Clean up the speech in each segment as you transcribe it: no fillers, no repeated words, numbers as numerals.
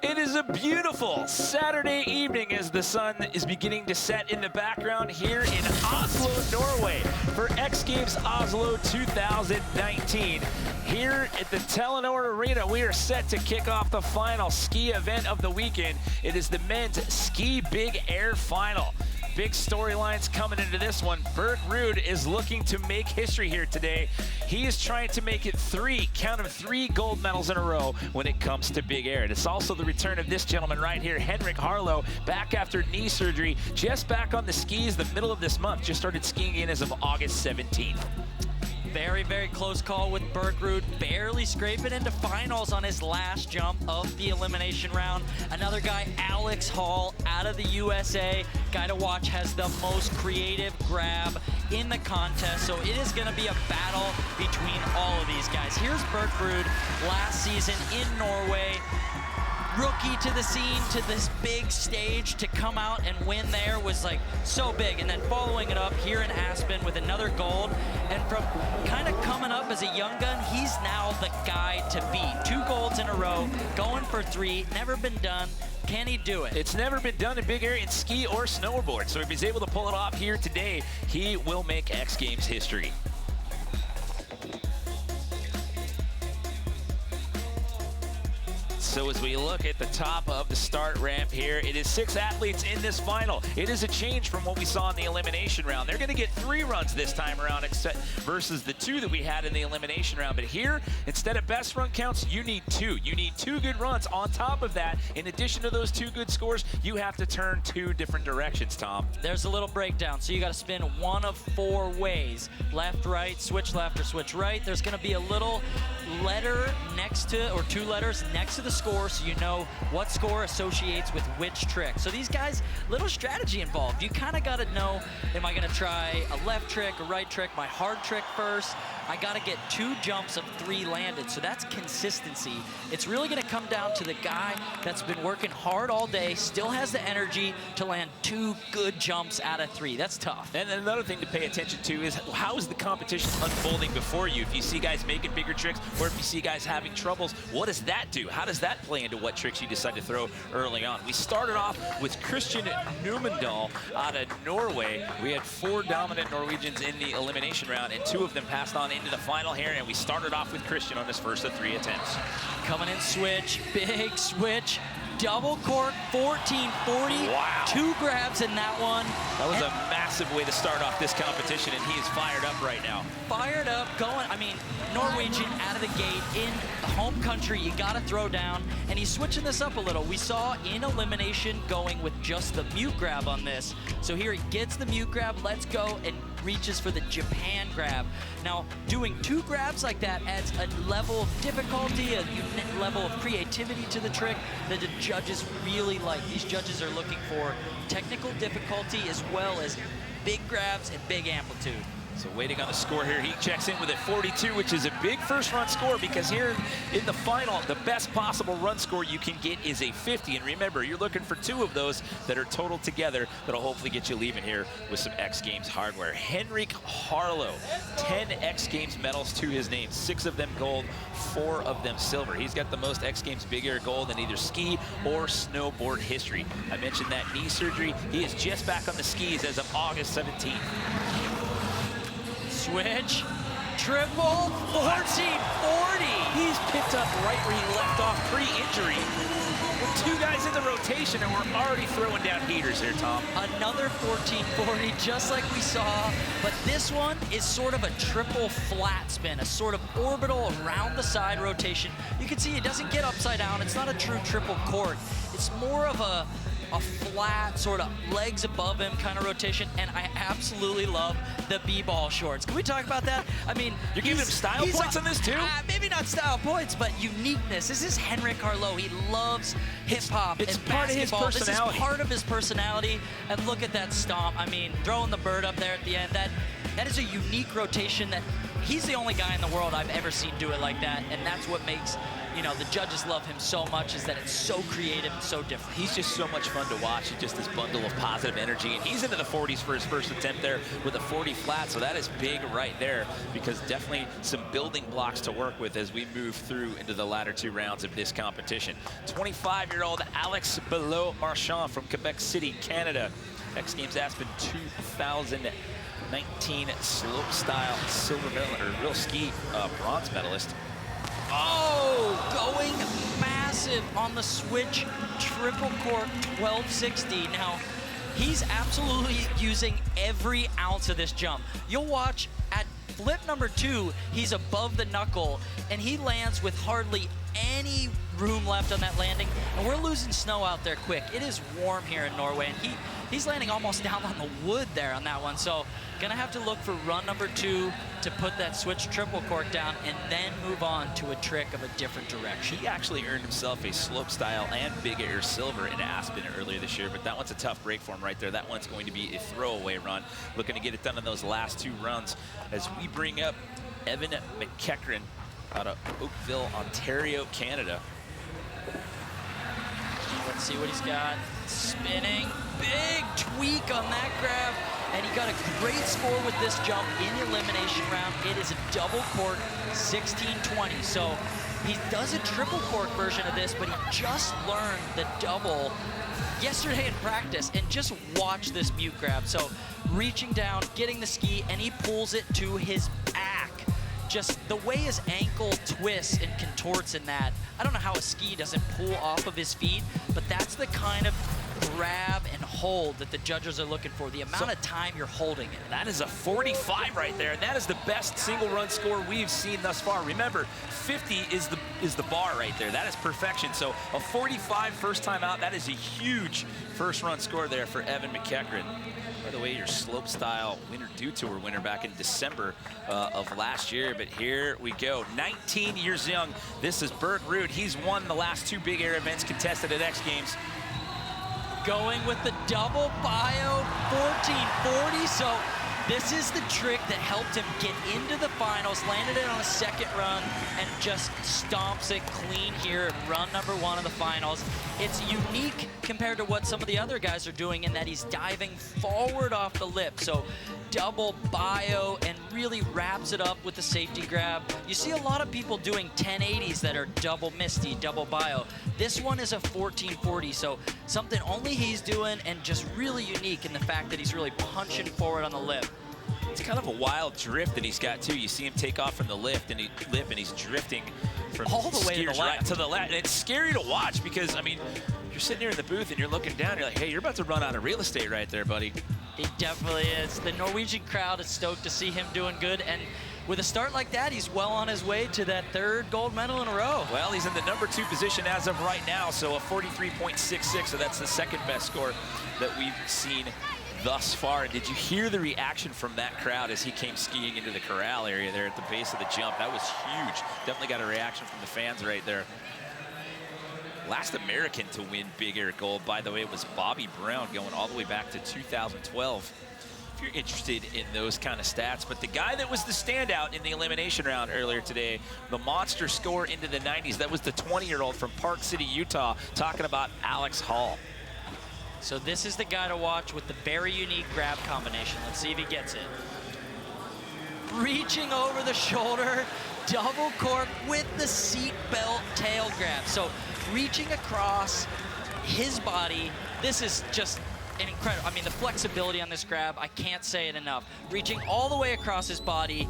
It is a beautiful Saturday evening as the sun is beginning to set in the background here in Oslo, Norway for X Games Oslo 2019. Here at the Telenor Arena, we are set to kick off the final ski event of the weekend. It is the men's ski big air final. Big storylines coming into this one. Bert Ruud is looking to make history here today. He is trying to make it count them three gold medals in a row when it comes to big air. And it's also the return of this gentleman right here, Henrik Harlow, back after knee surgery, just back on the skis the middle of this month. Just started skiing in as of August 17th. Very, very close call with Bert Ruud, barely scraping into finals on his last jump of the elimination round. Another guy, Alex Hall, out of the USA. Guy to watch, has the most creative grab in the contest, so it is going to be a battle between all of these guys. Here's Bert Ruud last season in Norway. Rookie to the scene, to this big stage, to come out and win there was like so big. And then following it up here in Aspen with another gold. And from kind of coming up as a young gun, he's now the guy to beat. 2 golds in a row, going for 3, never been done. Can he do it? It's never been done in big air in ski or snowboard. So if he's able to pull it off here today, he will make X Games history. So as we look at the top of the start ramp here, it is 6 athletes in this final. It is a change from what we saw in the elimination round. They're going to get 3 runs this time around except versus the 2 that we had in the elimination round. But here, instead of best run counts, you need 2. You need 2 good runs. On top of that, in addition to those 2 good scores, you have to turn 2 different directions, Tom. There's a little breakdown. So you got to spin 1 of 4 ways. Left, right, switch left or switch right. There's going to be a little letter next to, or 2 letters next to the score, so you know what score associates with which trick. So these guys, little strategy involved. You kind of got to know, am I going to try a left trick, a right trick, my hard trick first? I got to get 2 jumps of 3 landed, so that's consistency. It's really going to come down to the guy that's been working hard all day, still has the energy to land 2 good jumps out of 3. That's tough. And another thing to pay attention to is how is the competition unfolding before you? If you see guys making bigger tricks, or if you see guys having troubles, what does that do? How does that play into what tricks you decide to throw early on? We started off with Christian Numendal out of Norway. We had 4 dominant Norwegians in the elimination round, and 2 of them passed on into the final here, and we started off with Christian on his first of 3 attempts. Coming in switch, big switch, double cork, 1440. Wow. 2 grabs in that one. That was a massive way to start off this competition, and he is fired up right now. Fired up, going, I mean, Norwegian out of the gate in the home country, you gotta throw down, and he's switching this up a little. We saw in elimination going with just the mute grab on this. So here he gets the mute grab, let's go, and reaches for the Japan grab. Now, doing 2 grabs like that adds a level of difficulty, a unique level of creativity to the trick that the judges really like. These judges are looking for technical difficulty as well as big grabs and big amplitude. So waiting on the score here, he checks in with a 42, which is a big first run score, because here in the final, the best possible run score you can get is a 50. And remember, you're looking for 2 of those that are totaled together that'll hopefully get you leaving here with some X Games hardware. Henrik Harlow, 10 X Games medals to his name, 6 of them gold, 4 of them silver. He's got the most X Games big air gold in either ski or snowboard history. I mentioned that knee surgery. He is just back on the skis as of August 17th. Switch, triple, 1440. He's picked up right where he left off pre-injury. With 2 guys in the rotation, and we're already throwing down heaters here, Tom. Another 1440, just like we saw, but this one is sort of a triple flat spin, a sort of orbital around the side rotation. You can see it doesn't get upside down. It's not a true triple cork. It's more of a flat, sort of legs above him kind of rotation, and I absolutely love the b-ball shorts. Can we talk about that? I mean, you're giving him style points on this too? Maybe not style points, but uniqueness. This is Henrik Harlow. He loves hip-hop and part basketball. Of his personality. This is part of his personality, and look at that stomp. I mean, throwing the bird up there at the end, that is a unique rotation that he's the only guy in the world I've ever seen do it like that, and that's what makes, you know, the judges love him so much, is that it's so creative and so different. He's just so much fun to watch. He's just this bundle of positive energy, and he's into the 40s for his first attempt there with a 40 flat, so that is big right there, because definitely some building blocks to work with as we move through into the latter 2 rounds of this competition. 25-year-old Alex Marchand from Quebec City, Canada. X Games Aspen 2019 slopestyle silver medal, or real ski bronze medalist. Oh, going massive on the switch triple cork 1260. Now, he's absolutely using every ounce of this jump. You'll watch at flip number 2, he's above the knuckle, and he lands with hardly any room left on that landing, and we're losing snow out there quick. It is warm here in Norway, and he's landing almost down on the wood there on that one. So gonna have to look for run number 2 to put that switch triple cork down and then move on to a trick of a different direction. He actually earned himself a slopestyle and big air silver in Aspen earlier this year, but that one's a tough break for him right there. That one's going to be a throwaway run. Looking to get it done in those last 2 runs as we bring up Evan McEachran out of Oakville, Ontario, Canada. Let's see what he's got. Spinning, big tweak on that grab, and he got a great score with this jump in the elimination round. It is a double cork 1620. So he does a triple cork version of this, but he just learned the double yesterday in practice, and just watch this mute grab. So reaching down, getting the ski, and he pulls it to his back. Just the way his ankle twists and contorts in that, I don't know how a ski doesn't pull off of his feet, but that's the kind of grab and hold that the judges are looking for, the amount of time you're holding it. That is a 45 right there, and that is the best single run score we've seen thus far. Remember, 50 is the bar right there. That is perfection. So a 45 first time out, that is a huge first run score there for Evan McEachran. By the way, your slopestyle winner, Dew Tour winner back in December of last year, but here we go. 19 years young. This is Bert Root. He's won the last 2 big air events contested at X Games. Going with the double bio 1440. So this is the trick that helped him get into the finals, landed it on a second run, and just stomps it clean here at run number 1 of the finals. It's unique compared to what some of the other guys are doing in that he's diving forward off the lip. So double bio and really wraps it up with the safety grab. You see a lot of people doing 1080s that are double misty, double bio. This one is a 1440, so something only he's doing, and just really unique in the fact that he's really punching forward on the lip. It's kind of a wild drift that he's got too. You see him take off from the lip, and he's drifting from all the way to the left. Right to the left. And it's scary to watch because, I mean, you're sitting here in the booth and you're looking down, you're like, hey, you're about to run out of real estate right there, buddy. It definitely is. The Norwegian crowd is stoked to see him doing good, and with a start like that, he's well on his way to that 3rd gold medal in a row. Well, he's in the number 2 position as of right now, so a 43.66, so that's the 2nd best score that we've seen thus far. And did you hear the reaction from that crowd as he came skiing into the corral area there at the base of the jump? That was huge. Definitely got a reaction from the fans right there. Last American to win big air gold, by the way, was Bobby Brown, going all the way back to 2012. If you're interested in those kind of stats, but the guy that was the standout in the elimination round earlier today, the monster score into the 90s, that was the 20-year-old from Park City, Utah, talking about Alex Hall. So this is the guy to watch with the very unique grab combination. Let's see if he gets it. Reaching over the shoulder, double cork with the seat belt tail grab. So reaching across his body, this is just an incredible, I mean, the flexibility on this grab, I can't say it enough. Reaching all the way across his body,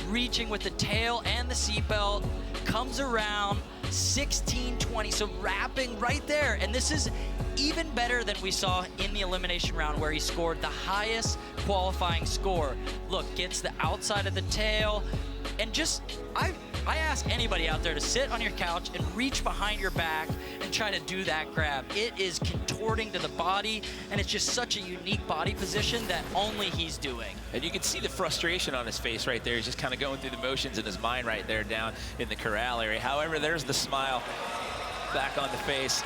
reaching with the tail and the seat belt, comes around 1620, so wrapping right there. And this is even better than we saw in the elimination round where he scored the highest qualifying score. Look, gets the outside of the tail, and just, I ask anybody out there to sit on your couch and reach behind your back and try to do that grab. It is contorting to the body, and it's just such a unique body position that only he's doing. And you can see the frustration on his face right there. He's just kind of going through the motions in his mind right there down in the corral area. However, there's the smile back on the face.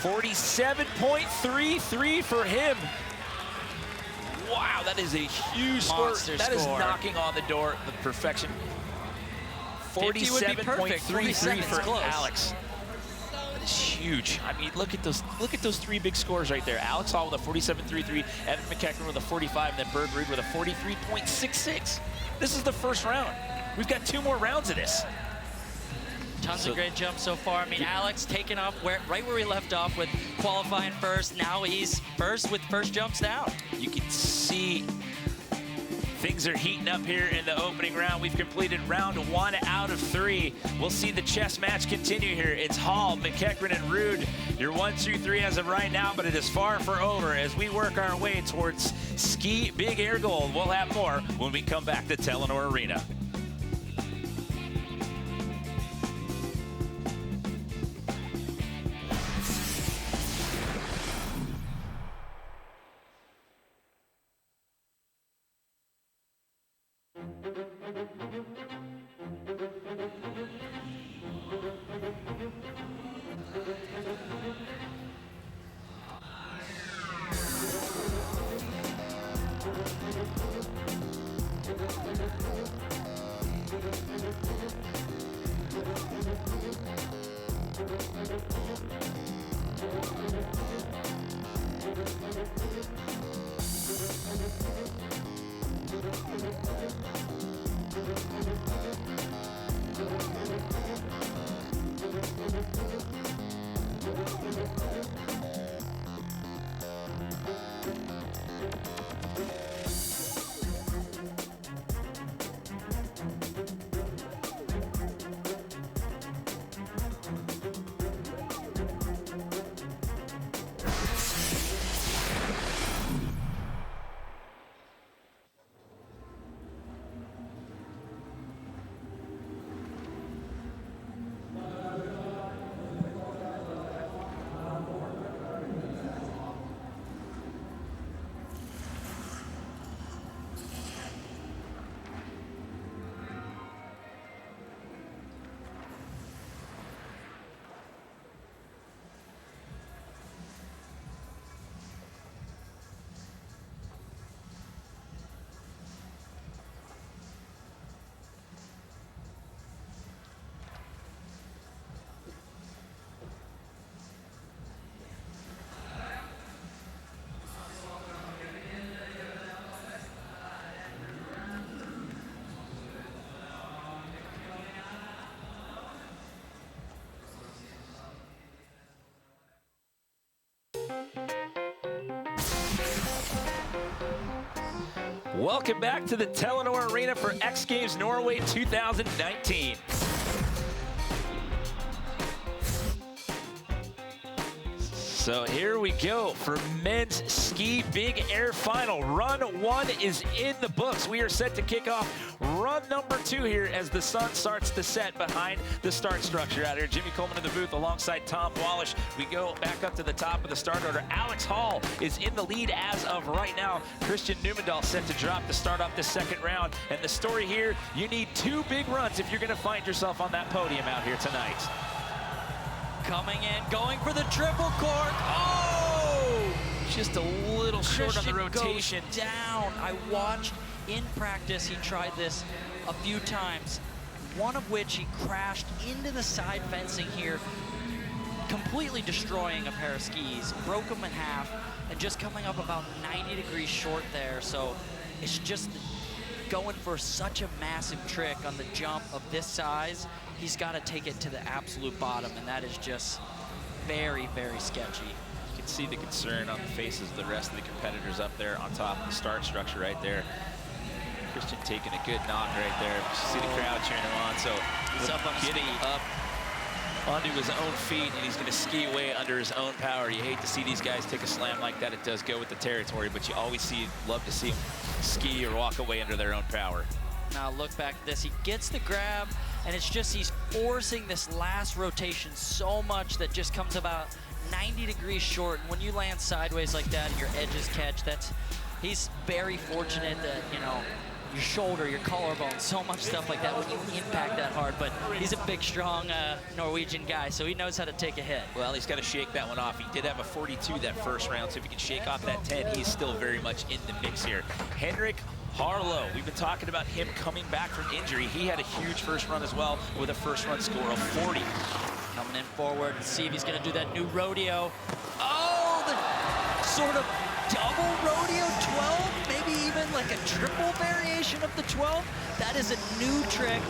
47.33 for him. Wow, that is a huge score. Monster That is score. knocking on the door of perfection. 50 would be perfect. 47.33 for close. Alex. That is huge. I mean, look at those three big scores right there. Alex Hall with a 47.33, Evan McEachran with a 45, and then Berg Ruud with a 43.66. This is the first round. We've got 2 more rounds of this. Tons of great jumps so far. I mean, Alex taking up right where we left off with qualifying first. Now he's first with first jumps down. You can see things are heating up here in the opening round. We've completed round 1 out of 3. We'll see the chess match continue here. It's Hall, McEachran, and Ruud. Your 1, 2, 3 as of right now, but it is far from over as we work our way towards Ski Big Air Gold. We'll have more when we come back to Telenor Arena. Welcome back to the Telenor Arena for X Games Norway 2019. So here we go for men's ski big air final. Run 1 is in the books. We are set to kick off run number 2 here as the sun starts to set behind the start structure out here. Jimmy Coleman in the booth alongside Tom Wallish. We go back up to the top of the start order. Alex Hall is in the lead as of right now. Christian Newmandahl set to drop to start off the second round. And the story here, you need 2 big runs if you're going to find yourself on that podium out here tonight. Coming in, going for the triple cork. Oh! Just a little short on the rotation. Goes down. I watched in practice, he tried this a few times, one of which he crashed into the side fencing here, completely destroying a pair of skis, broke them in half, and just coming up about 90 degrees short there. So it's just going for such a massive trick on the jump of this size. He's got to take it to the absolute bottom, and that is just very, very sketchy. You can see the concern on the faces of the rest of the competitors up there on top of the start structure right there. Christian taking a good knock right there. You see the crowd cheering him on. So he's up on his getting feet. up onto his own feet, and he's going to ski away under his own power. You hate to see these guys take a slam like that. It does go with the territory, but you always love to see them ski or walk away under their own power. Now look back at this. He gets the grab, and it's just he's forcing this last rotation so much that just comes about 90 degrees short. And when you land sideways like that and your edges catch, he's very fortunate that, you know, your shoulder, your collarbone, so much stuff like that when you impact that hard. But he's a big, strong Norwegian guy, so he knows how to take a hit. Well, he's got to shake that one off. He did have a 42 that first round, so if he can shake off that 10, he's still very much in the mix here. Henrik Harlow, we've been talking about him coming back from injury. He had a huge first run as well with a first run score of 40. Coming in forward, see if he's gonna do that new rodeo. Oh, the sort of double rodeo 12, maybe even like a triple variation of the 12. That is a new trick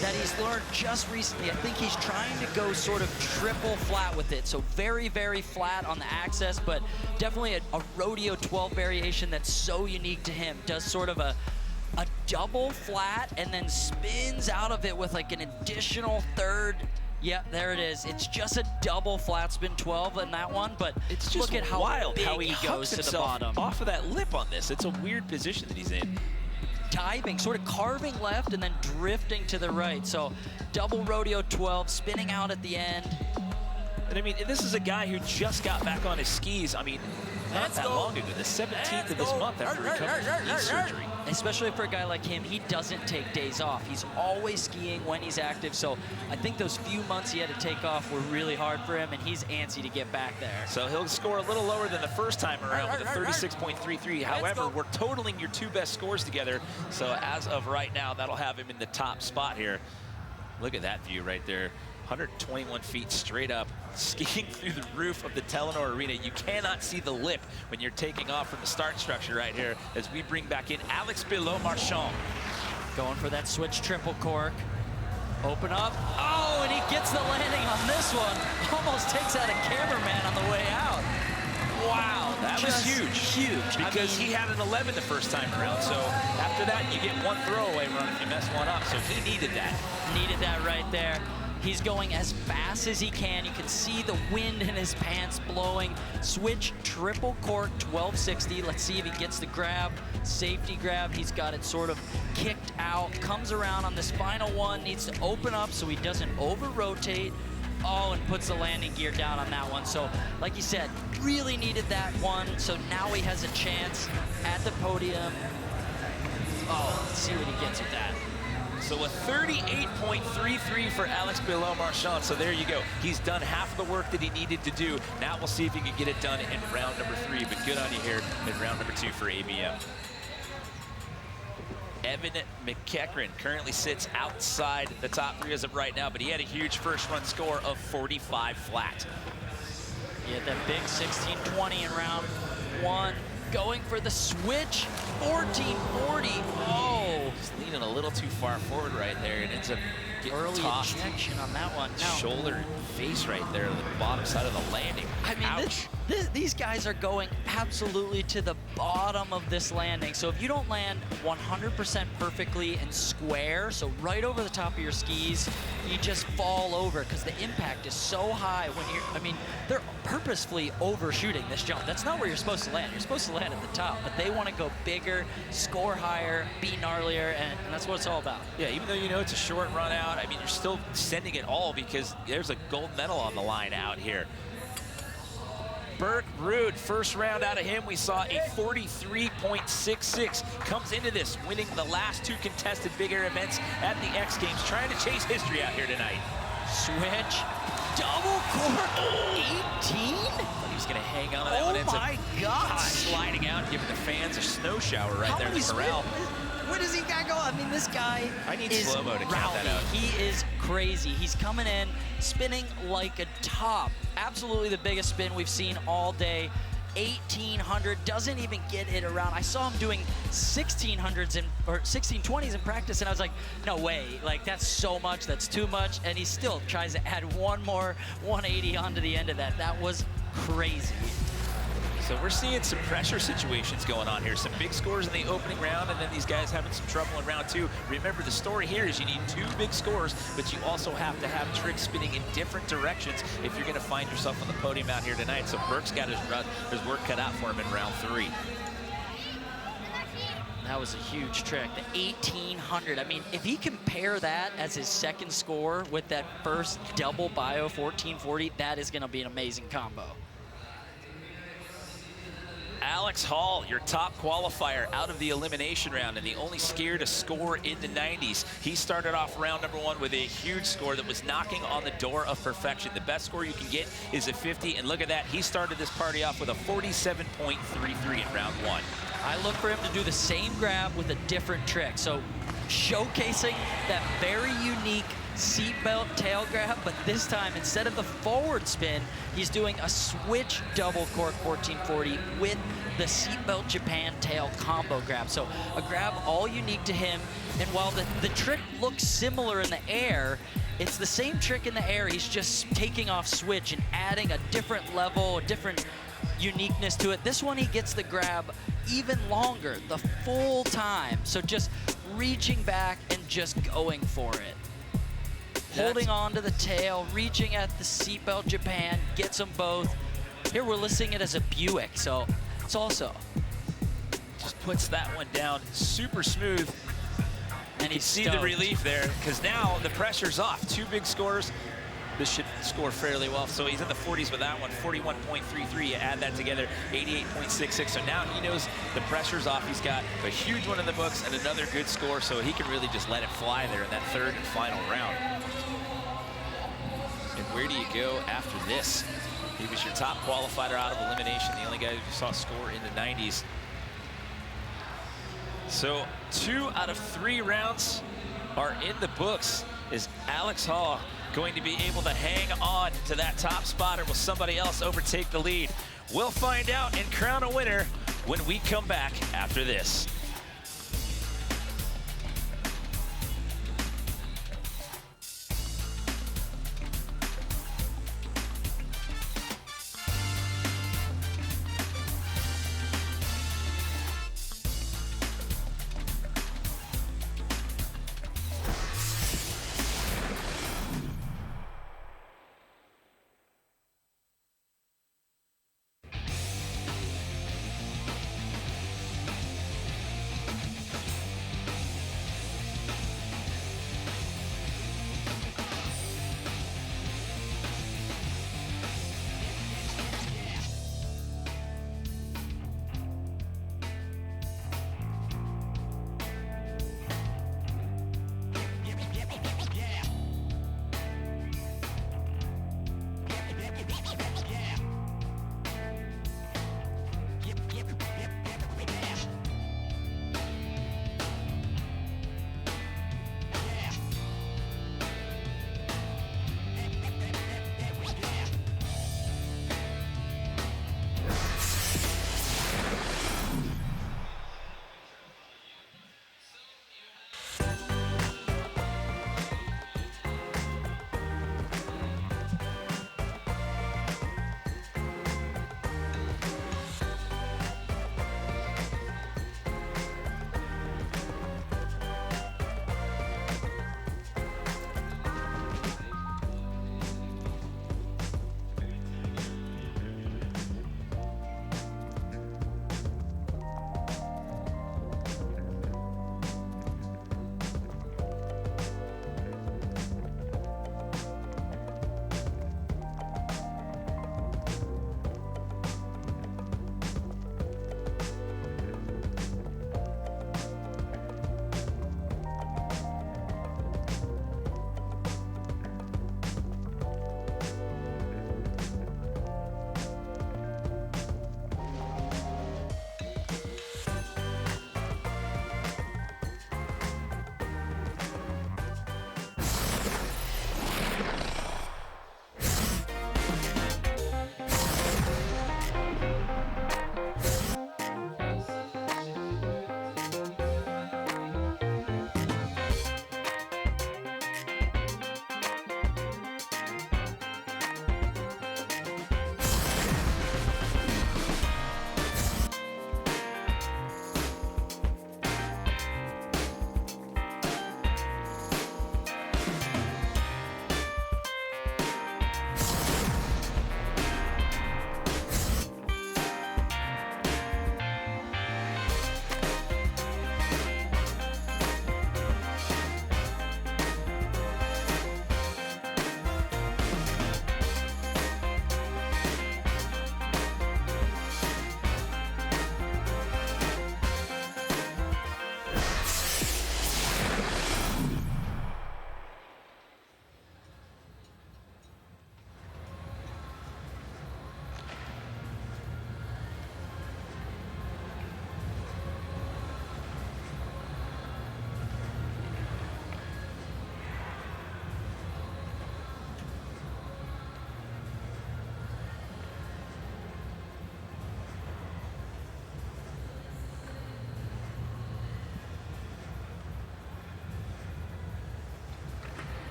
that he's learned just recently. I think he's trying to go sort of triple flat with it. So very, very flat on the access, but definitely a rodeo 12 variation that's so unique to him. Does sort of a double flat and then spins out of it with like an additional third. Yeah, there it is. It's just a double flat spin 12 in that one, but it's just look at how wild big how he goes to the bottom. Off of that lip on this. It's a weird position that he's in. Diving, sort of carving left and then drifting to the right. So double rodeo 12, spinning out at the end. And I mean, this is a guy who just got back on his skis. I mean, not that long ago, the 17th of this month after recovering from knee surgery. Especially for a guy like him, he doesn't take days off. He's always skiing when he's active. So I think those few months he had to take off were really hard for him, and he's antsy to get back there. So he'll score a little lower than the first time around with a 36.33. However, we're totaling your two best scores together. So as of right now, that'll have him in the top spot here. Look at that view right there. 121 feet straight up, skiing through the roof of the Telenor Arena. You cannot see the lip when you're taking off from the start structure right here as we bring back in Alex Bilot-Marchand. Going for that switch triple cork. Open up. Oh, and he gets the landing on this one. Almost takes out a cameraman on the way out. Wow, that was huge. Huge. Because he had an 11 the first time around. So after that, you get one throwaway run if you mess one up. So he needed that. Needed that right there. He's going as fast as he can. You can see the wind in his pants blowing. Switch triple cork 1260. Let's see if he gets the grab. Safety grab. He's got it sort of kicked out. Comes around on this final one. Needs to open up so he doesn't over-rotate. Oh, and puts the landing gear down on that one. So, like you said, really needed that one. So now he has a chance at the podium. Oh, let's see what he gets with that. So a 38.33 for Alex Bilot-Marchand. So there you go. He's done half of the work that he needed to do. Now we'll see if he can get it done in round number 3. But good on you here in round number 2 for ABM. Evan McEachran currently sits outside the top 3 as of right now, but he had a huge first run score of 45 flat. He had that big 16-20 in round 1. Going for the switch, 1440. Oh, he's leaning a little too far forward right there, and ends up getting early tossed. ejection on that one. Now, shoulder and face right there on the bottom side of the landing. I mean, these guys are going absolutely to the bottom of this landing. So if you don't land 100% perfectly and square, so right over the top of your skis, you just fall over because the impact is so high when you're, I mean, they're purposefully overshooting this jump. That's not where you're supposed to land. You're supposed to land at the top, but they want to go bigger, score higher, be gnarlier, and that's what it's all about. Yeah, even though you know it's a short run out, I mean, you're still sending it all because there's a gold medal on the line out here. Bert Ruud, first round out of him, we saw a 43.66. Comes into this, winning the last 2 contested big air events at the X Games, trying to chase history out here tonight. Switch, double cork, 18? He was gonna hang on to that one. Oh my gosh. Sliding out, giving the fans a snow shower right there in the corral. Where does he got go? I mean, this guy is slow-mo to count that out. He is crazy. He's coming in, spinning like a top. Absolutely the biggest spin we've seen all day. 1800, doesn't even get it around. I saw him doing 1600s or 1620s in practice, and I was like, no way. Like, that's so much, that's too much. And he still tries to add one more 180 onto the end of that. That was crazy. So we're seeing some pressure situations going on here. Some big scores in the opening round, and then these guys having some trouble in round 2. Remember, the story here is you need 2 big scores, but you also have to have tricks spinning in different directions if you're going to find yourself on the podium out here tonight. So Burke's got his work cut out for him in round 3. That was a huge trick, the 1800. I mean, if he can pair that as his second score with that first double bio 1440, that is going to be an amazing combo. Alex Hall, your top qualifier out of the elimination round, and the only skier to score in the 90s. He started off round number 1 with a huge score that was knocking on the door of perfection. The best score you can get is a 50, and look at that. He started this party off with a 47.33 in round 1. I look for him to do the same grab with a different trick. So showcasing that very unique seatbelt tail grab, but this time, instead of the forward spin, he's doing a switch double cork 1440 with the seatbelt Japan tail combo grab. So a grab all unique to him, and while the trick looks similar in the air, it's the same trick in the air. He's just taking off switch and adding a different level, a different uniqueness to it. This one, he gets the grab even longer, the full time. So just reaching back and just going for it. Holding on to the tail, reaching at the seatbelt Japan, gets them both. Here we're listing it as a Buick, so it's also. Just puts that one down super smooth. And you see the relief there, because now the pressure's off. 2 big scores. This should score fairly well. So he's in the 40s with that one, 41.33. You add that together, 88.66. So now he knows the pressure's off. He's got a huge one in the books and another good score, so he can really just let it fly there in that 3rd and final round. And where do you go after this? He was your top qualifier out of elimination, the only guy who saw score in the 90s. So 2 out of 3 rounds are in the books. Is Alex Hall going to be able to hang on to that top spot, or will somebody else overtake the lead? We'll find out and crown a winner when we come back after this.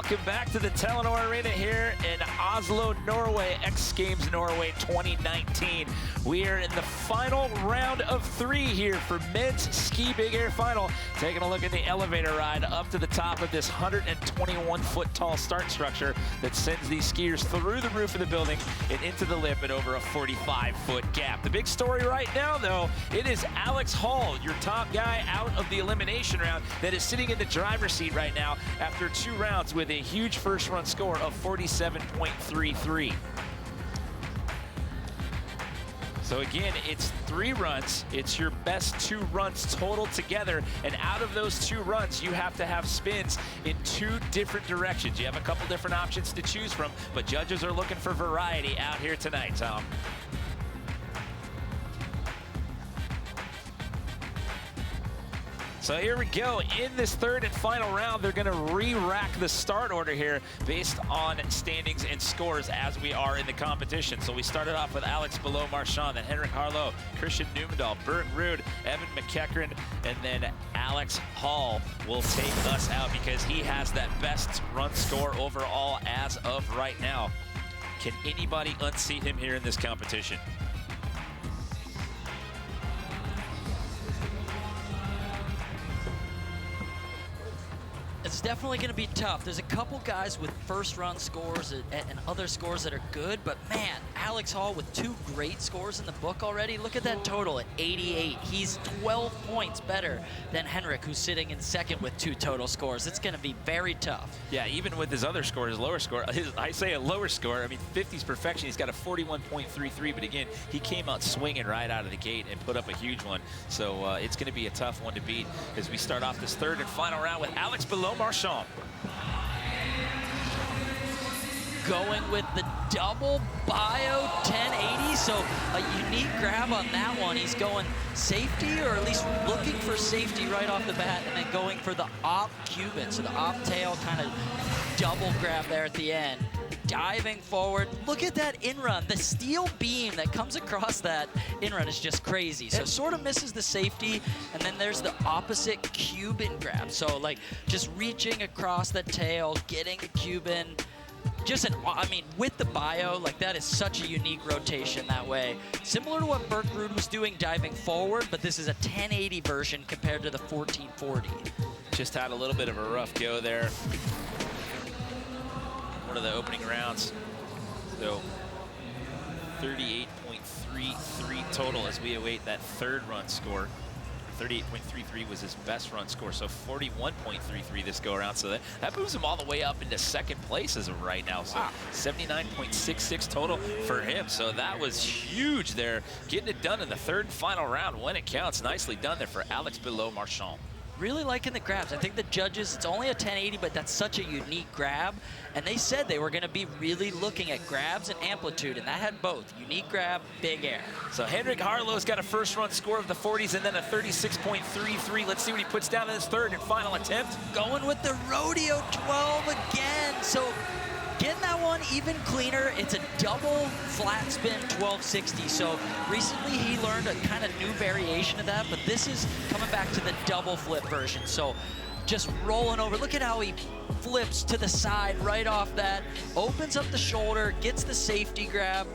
Welcome back to the Telenor Arena here in Oslo, Norway, X Games Norway 2019. We are in the final round of 3 here for men's ski big air final. Taking a look at the elevator ride up to the top of this 121-foot tall start structure that sends these skiers through the roof of the building and into the lip at over a 45-foot gap. The big story right now, though, it is Alex Hall, your top guy out of the elimination round, that is sitting in the driver's seat right now after 2 rounds with a huge first run score of 47.33. So again, it's 3 runs. It's your best 2 runs total together. And out of those 2 runs, you have to have spins in 2 different directions. You have a couple different options to choose from, but judges are looking for variety out here tonight, Tom. So here we go. In this 3rd and final round, they're going to re-rack the start order here based on standings and scores as we are in the competition. So we started off with Alex Below-Marchand, then Henrik Harlow, Christian Numendahl, Bert Ruud, Evan McEachran, and then Alex Hall will take us out because he has that best run score overall as of right now. Can anybody unseat him here in this competition? It's definitely going to be tough. There's a couple guys with first run scores and other scores that are good, but man, Alex Hall with 2 great scores in the book already. Look at that total at 88. He's 12 points better than Henrik, who's sitting in 2nd with 2 total scores. It's going to be very tough. Yeah, even with his other score, his lower score, I say a lower score, I mean 50's perfection. He's got a 41.33, but again, he came out swinging right out of the gate and put up a huge one. So it's going to be a tough one to beat as we start off this 3rd and final round with Alex Below-Marchand. Going with the double bio 1080, so a unique grab on that one. He's going safety, or at least looking for safety right off the bat, and then going for the op Cuban, so the op tail kind of double grab there at the end. Diving forward, look at that in-run. The steel beam that comes across that in-run is just crazy. So sort of misses the safety, and then there's the opposite Cuban grab. So like just reaching across the tail, getting a Cuban. I mean, with the bio, like that is such a unique rotation that way. Similar to what Bert Ruud was doing diving forward, but this is a 1080 version compared to the 1440. Just had a little bit of a rough go there. One of the opening rounds. So 38.33 total as we await that 3rd run score. 38.33 was his best run score, so 41.33 this go around. So that moves him all the way up into 2nd place as of right now. So wow. 79.66 total for him. So that was huge there, getting it done in the 3rd and final round when it counts. Nicely done there for Alex Below-Marchand. Really liking the grabs. I think the judges, it's only a 1080, but that's such a unique grab. And they said they were going to be really looking at grabs and amplitude, and that had both. Unique grab, big air. So Henrik Harlow's got a first run score of the 40s and then a 36.33. Let's see what he puts down in his 3rd and final attempt. Going with the Rodeo 12 again. So getting that one even cleaner. It's a double flat spin 1260. So recently he learned a kind of new variation of that, but this is coming back to the double flip version. So just rolling over. Look at how he flips to the side right off that, opens up the shoulder, gets the safety grab,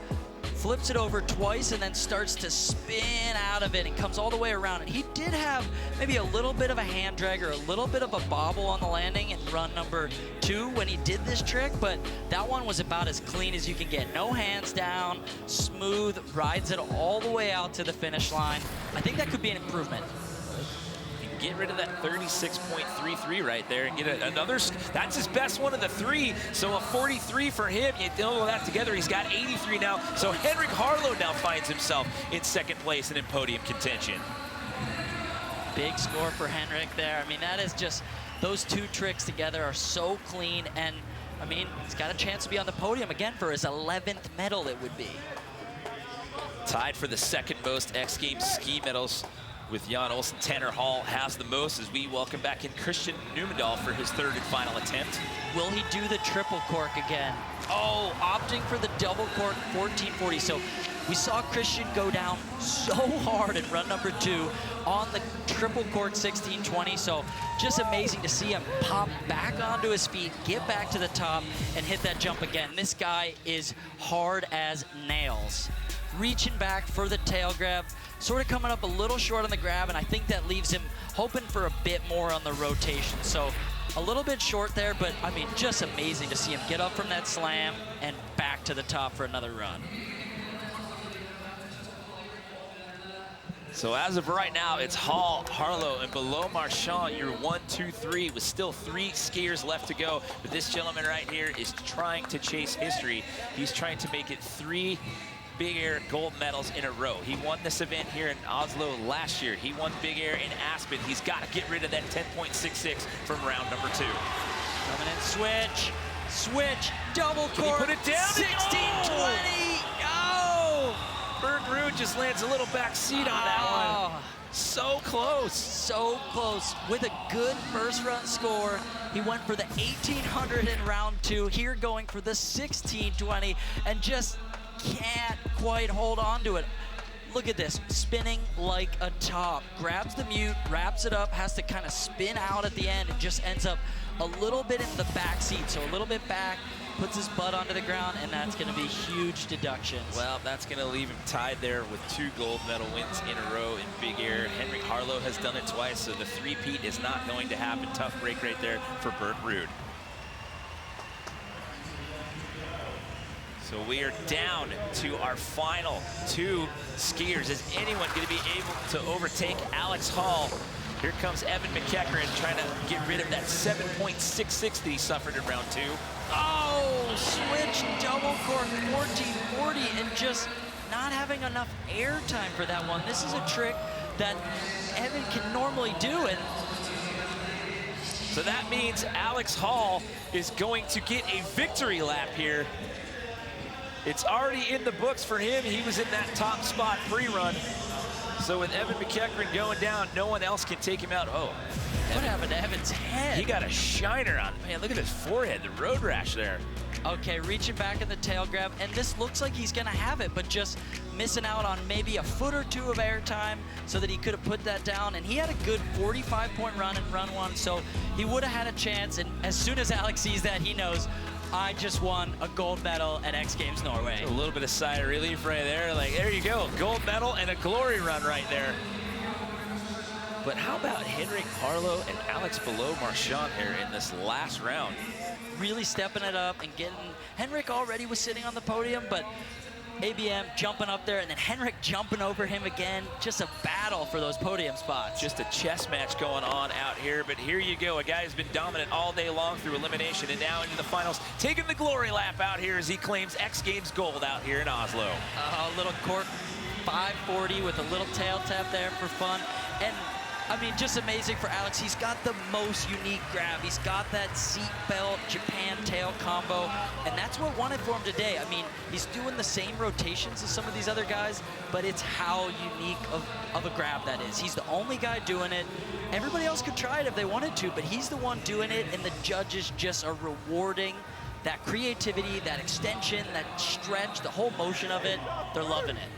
flips it over twice, and then starts to spin out of it and comes all the way around. And he did have maybe a little bit of a hand drag or a little bit of a bobble on the landing in run number 2 when he did this trick, but that one was about as clean as you can get. No hands down, smooth, rides it all the way out to the finish line. I think that could be an improvement. Get rid of that 36.33 right there and get another. That's his best one of the 3. So a 43 for him. You deal that together, he's got 83 now. So Henrik Harlow now finds himself in 2nd place and in podium contention. Big score for Henrik there. I mean, that is just, those 2 tricks together are so clean. And I mean, he's got a chance to be on the podium again for his 11th medal, it would be. Tied for the 2nd most X Games ski medals with Jan Olsen. Tanner Hall has the most as we welcome back in Christian Numendahl for his 3rd and final attempt. Will he do the triple cork again? Oh, opting for the double cork 1440. So We saw Christian go down so hard in run number 2 on the triple cork 1620. So just amazing to see him pop back onto his feet, get back to the top, and hit that jump again. This guy is hard as nails. Reaching back for the tail grab, sort of coming up a little short on the grab, and I think that leaves him hoping for a bit more on the rotation. So a little bit short there, but I mean, just amazing to see him get up from that slam and back to the top for another run. So as of right now, it's Hall, Harlow, and below Marchand, you're 1, 2, 3, with still 3 skiers left to go. But this gentleman right here is trying to chase history. He's trying to make it 3 Big Air gold medals in a row. He won this event here in Oslo last year. He won Big Air in Aspen. He's got to get rid of that 10.66 from round number 2. Coming in, switch, double cork, put it down? 1620, oh! Berg-Ruud just lands a little back seat on that one. So close. So close. With a good first run score, he went for the 1800 in round 2, here going for the 1620, and just can't quite hold on to it. Look at this, spinning like a top. Grabs the mute, wraps it up, has to kind of spin out at the end, and just ends up a little bit in the back seat, so a little bit back, puts his butt onto the ground, and that's going to be huge deductions. Well, that's going to leave him tied there with 2 gold medal wins in a row in Big Air. Henrik Harlow has done it twice, so the three-peat is not going to happen. Tough break right there for Berg-Ruud. So we are down to our final 2 skiers. Is anyone going to be able to overtake Alex Hall? Here comes Evan McEachran trying to get rid of that 7.66 that he suffered in round 2. Oh, switch double cork 1440, and just not having enough air time for that one. This is a trick that Evan can normally do, and so that means Alex Hall is going to get a victory lap here. It's already in the books for him. He was in that top spot pre-run. So with Evan McEachran going down, no one else can take him out. Oh, what happened to Evan's head? He got a shiner on. Man, look at his forehead, the road rash there. Okay, reaching back in the tail grab, and this looks like he's gonna have it, but just missing out on maybe a foot or 2 of air time so that he could have put that down. And he had a good 45-point run in run 1, so he would have had a chance. And as soon as Alex sees that, he knows, I just won a gold medal at X Games Norway. A little bit of sigh of relief right there. Like, there you go, gold medal and a glory run right there. But how about Henrik Harlow and Alex below Marchand here in this last round? Really stepping it up and getting, Henrik already was sitting on the podium, but ABM jumping up there, and then Henrik jumping over him again. Just a battle for those podium spots. Just a chess match going on out here, but here you go. A guy who's been dominant all day long through elimination and now into the finals, taking the glory lap out here as he claims X Games gold out here in Oslo. A little cork 540 with a little tail tap there for fun. And I mean, just amazing for Alex. He's got the most unique grab. He's got that seat belt Japan tail combo, and that's what won it for him today. I mean, he's doing the same rotations as some of these other guys, but it's how unique of a grab that is. He's the only guy doing it. Everybody else could try it if they wanted to, but he's the one doing it, and the judges just are rewarding that creativity, that extension, that stretch, the whole motion of it. They're loving it.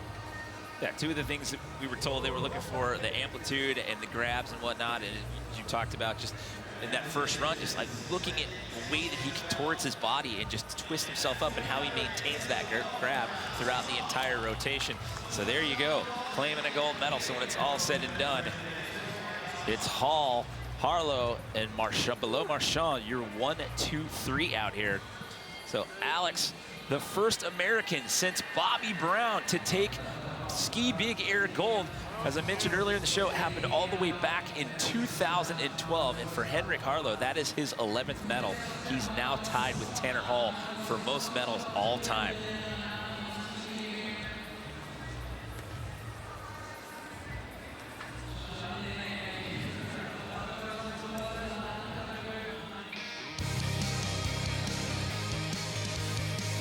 Yeah, 2 of the things that we were told they were looking for, the amplitude and the grabs and whatnot, and you talked about just in that first run, just like looking at the way that he contorts his body and just twists himself up and how he maintains that grab throughout the entire rotation. So there you go, claiming a gold medal. So when it's all said and done, it's Hall, Harlow, and Marchand. Below Marchand, you're 1, 2, 3 out here. So Alex, the first American since Bobby Brown to take ski Big Air gold. As I mentioned earlier in the show, it happened all the way back in 2012. And for Henrik Harlow, that is his 11th medal. He's now tied with Tanner Hall for most medals all time.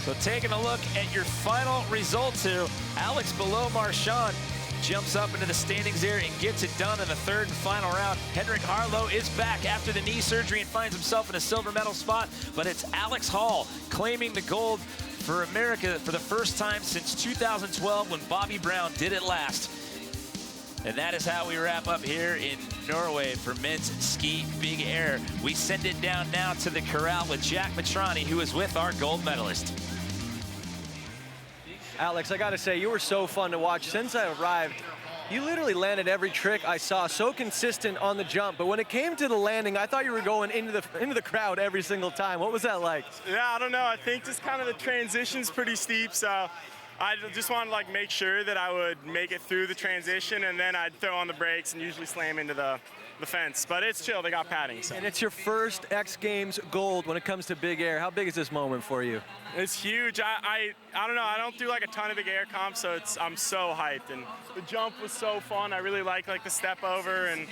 So taking a look at your final results here, Alex below Marchand jumps up into the standings there and gets it done in the 3rd and final round. Henrik Harlow is back after the knee surgery and finds himself in a silver medal spot, but it's Alex Hall claiming the gold for America for the first time since 2012 when Bobby Brown did it last. And that is how we wrap up here in Norway for men's ski big air. We send it down now to the corral with Jack Matrani, who is with our gold medalist. Alex, I gotta say, you were so fun to watch. Since I arrived, you literally landed every trick I saw, so consistent on the jump. But when it came to the landing, I thought you were going into the crowd every single time. What was that like? Yeah, I don't know. I think just kind of the transition's pretty steep, so I just wanted to like make sure that I would make it through the transition, and then I'd throw on the brakes and usually slam into the fence. But it's chill, they got padding. So. And it's your first X Games gold when it comes to big air. How big is this moment for you? It's huge. I don't know, I don't do like a ton of big air comps, so I'm so hyped. And the jump was so fun. I really like the step over, and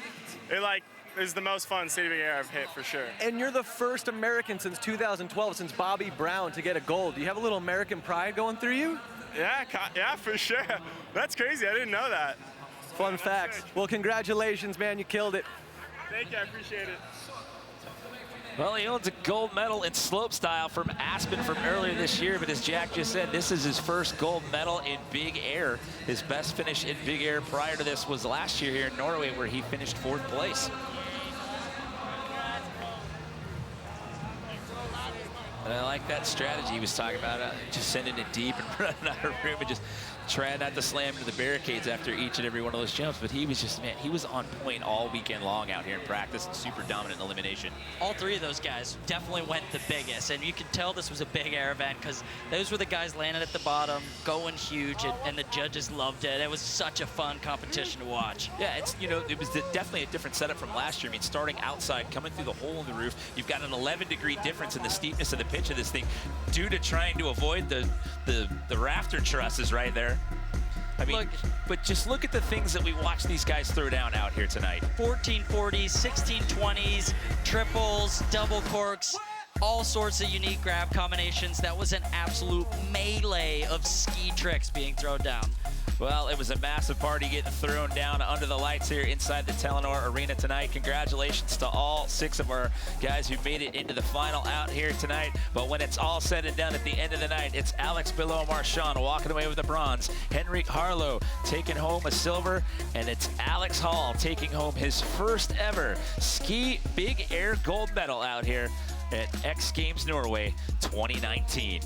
it is the most fun city big air I've hit for sure. And you're the first American since 2012, since Bobby Brown, to get a gold. Do you have a little American pride going through you? Yeah, for sure. That's crazy, I didn't know that. Fun facts. Well, congratulations, man, you killed it. Thank you, I appreciate it. Well, he owns a gold medal in slopestyle from Aspen from earlier this year, but as Jack just said, this is his first gold medal in big air. His best finish in big air prior to this was last year here in Norway, where he finished 4th place. And I like that strategy he was talking about, just sending it deep and running out of room and just trying not to slam into the barricades after each and every one of those jumps. But he was just, man, he was on point all weekend long out here in practice and super dominant in elimination. All three of those guys definitely went the biggest, and you can tell this was a big air event because those were the guys landing at the bottom, going huge, and the judges loved it. It was such a fun competition to watch. Yeah, it's, you know, it was definitely a different setup from last year. I mean, starting outside, coming through the hole in the roof, you've got an 11-degree difference in the steepness of the pitch of this thing due to trying to avoid the rafter trusses right there. I mean, but just look at the things that we watched these guys throw down out here tonight. 1440s, 1620s, triples, double corks, all sorts of unique grab combinations. That was an absolute melee of ski tricks being thrown down. Well, it was a massive party getting thrown down under the lights here inside the Telenor Arena tonight. Congratulations to all 6 of our guys who made it into the final out here tonight. But when it's all said and done at the end of the night, it's Alex Below-Marchand walking away with the bronze, Henrik Harlow taking home a silver, and it's Alex Hall taking home his first ever ski big air gold medal out here at X Games Norway 2019.